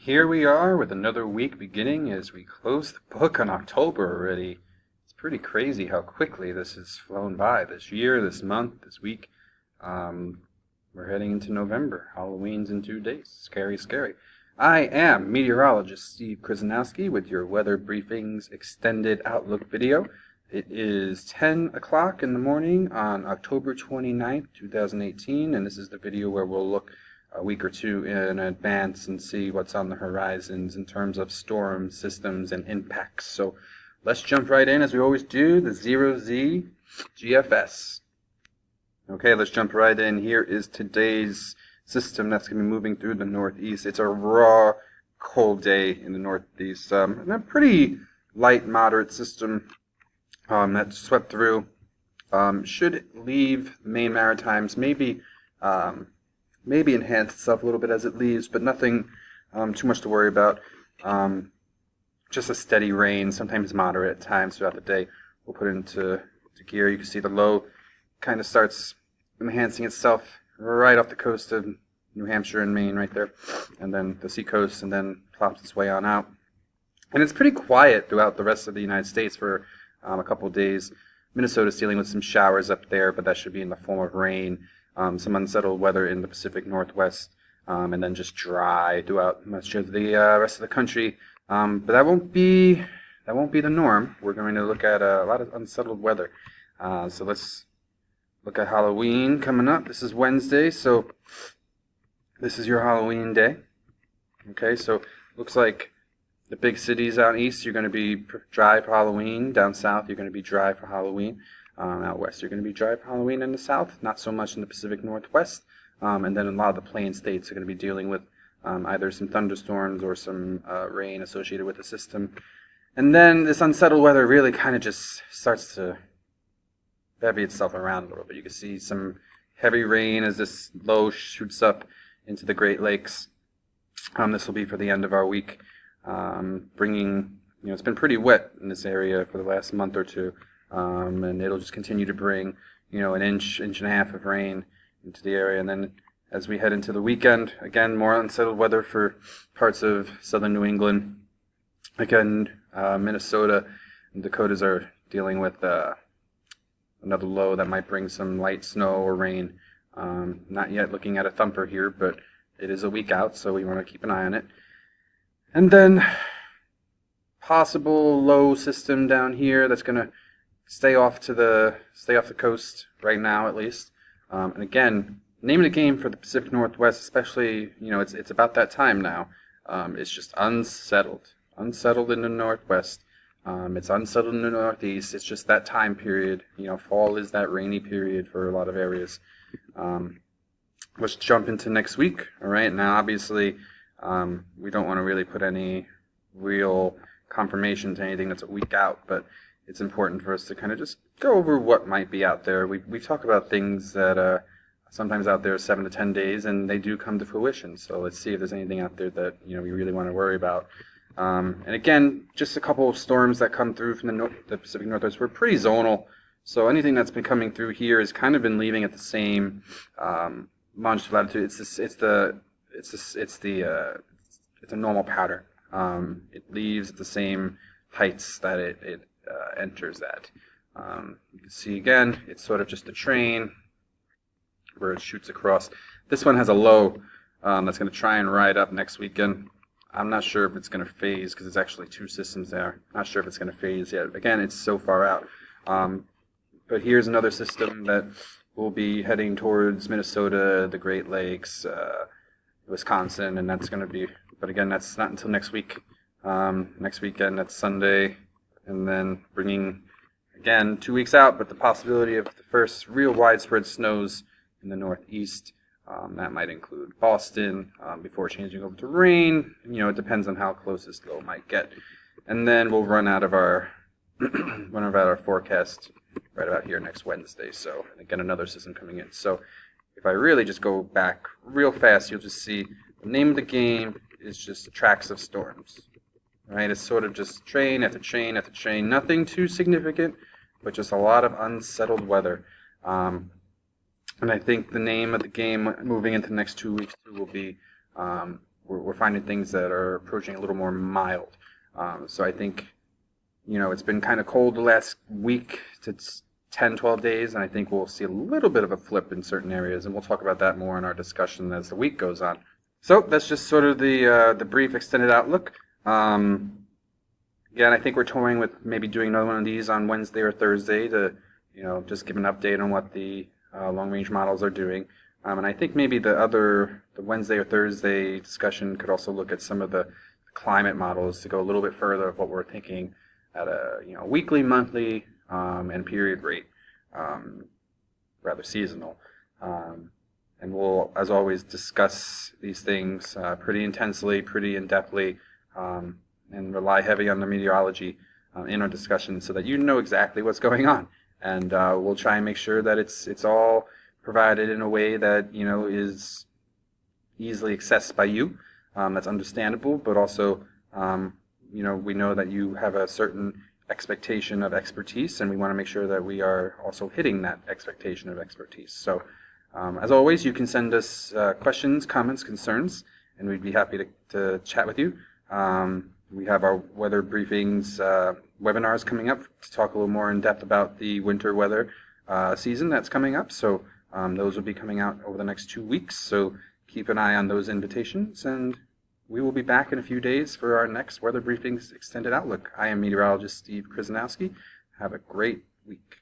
Here we are with another week beginning as we close the book on October already. It's pretty crazy how quickly this has flown by. This year, this month, this week. We're heading into November. Halloween's in 2 days. Scary, scary. I am meteorologist Steve Krasnowski with your Weather Briefings Extended Outlook video. It is 10 o'clock in the morning on October 29th, 2018, and this is the video where we'll look a week or two in advance and see what's on the horizons in terms of storm systems and impacts. So let's jump right in as we always do, the Zero-Z GFS. Okay, let's jump right in. Here is today's system that's going to be moving through the northeast. It's a raw, cold day in the northeast. And a pretty light, moderate system that swept through. Should leave the main Maritimes, maybe enhance itself a little bit as it leaves, but nothing too much to worry about. Just a steady rain, sometimes moderate at times throughout the day. We'll put it into gear. You can see the low kind of starts enhancing itself right off the coast of New Hampshire and Maine right there, and then the seacoast, and then plops its way on out. And it's pretty quiet throughout the rest of the United States for a couple of days. Minnesota's dealing with some showers up there, but that should be in the form of rain. Some unsettled weather in the Pacific Northwest, and then just dry throughout much of the rest of the country. But that won't be the norm. We're going to look at a lot of unsettled weather. So let's look at Halloween coming up. This is Wednesday, so this is your Halloween day. Okay, so looks like the big cities out east, you're going to be dry for Halloween. Down south, you're going to be dry for Halloween. Out west, you're going to be dry for Halloween in the south, not so much in the Pacific Northwest. And then a lot of the plain states are going to be dealing with either some thunderstorms or some rain associated with the system. And then this unsettled weather really kind of just starts to bevy itself around a little bit. You can see some heavy rain as this low shoots up into the Great Lakes. This will be for the end of our week, bringing, it's been pretty wet in this area for the last month or two. And it'll just continue to bring, an inch and a half of rain into the area. And then as we head into the weekend, again, more unsettled weather for parts of southern New England. Again, Minnesota and Dakotas are dealing with another low that might bring some light snow or rain. Not yet looking at a thumper here, but it is a week out, so we want to keep an eye on it. And then possible low system down here that's going to stay off the coast right now, at least. And again, name of the game for the Pacific Northwest, especially, it's about that time now. It's just unsettled in the Northwest. It's unsettled in the Northeast. It's just that time period. Fall is that rainy period for a lot of areas. Let's jump into next week. All right. Now, obviously, we don't want to really put any real confirmation to anything that's a week out, but it's important for us to kind of just go over what might be out there. We talk about things that are sometimes out there 7 to 10 days, and they do come to fruition. So let's see if there's anything out there that we really want to worry about. And again, just a couple of storms that come through from the Pacific Northwest. We're pretty zonal, so anything that's been coming through here has kind of been leaving at the same longitude latitude. It's a normal pattern. It leaves at the same heights that it enters at. You can see again, it's sort of just a train where it shoots across. This one has a low that's going to try and ride up next weekend. I'm not sure if it's going to phase because there's actually two systems there. Not sure if it's going to phase yet. Again, it's so far out. But here's another system that will be heading towards Minnesota, the Great Lakes, Wisconsin, and that's going to be, but again, that's not until next week. Next weekend, that's Sunday. And then bringing, again, 2 weeks out, but the possibility of the first real widespread snows in the Northeast. That might include Boston before changing over to rain. It depends on how close this low might get. And then we'll run out of our forecast right about here next Wednesday. So again, another system coming in. So if I really just go back real fast, you'll just see the name of the game is just tracks of storms. Right, it's sort of just train after train after train. Nothing too significant, but just a lot of unsettled weather. And I think the name of the game moving into the next 2 weeks will be we're finding things that are approaching a little more mild. So I think, it's been kind of cold the last week to 10, 12 days, and I think we'll see a little bit of a flip in certain areas, and we'll talk about that more in our discussion as the week goes on. So that's just sort of the brief extended outlook. Again, I think we're toying with maybe doing another one of these on Wednesday or Thursday to, just give an update on what the long-range models are doing. And I think maybe the Wednesday or Thursday discussion could also look at some of the climate models to go a little bit further of what we're thinking at a weekly, monthly, and period rate, rather seasonal. And we'll, as always, discuss these things pretty intensely, pretty in-depthly, and rely heavy on the meteorology in our discussion so that you know exactly what's going on. And we'll try and make sure that it's all provided in a way that is easily accessed by you. That's understandable, but also we know that you have a certain expectation of expertise, and we want to make sure that we are also hitting that expectation of expertise. So, as always, you can send us questions, comments, concerns, and we'd be happy to chat with you. We have our weather briefings webinars coming up to talk a little more in depth about the winter weather season that's coming up. So those will be coming out over the next 2 weeks. So keep an eye on those invitations, and we will be back in a few days for our next Weather Briefings Extended Outlook. I am meteorologist Steve Krasnowski. Have a great week.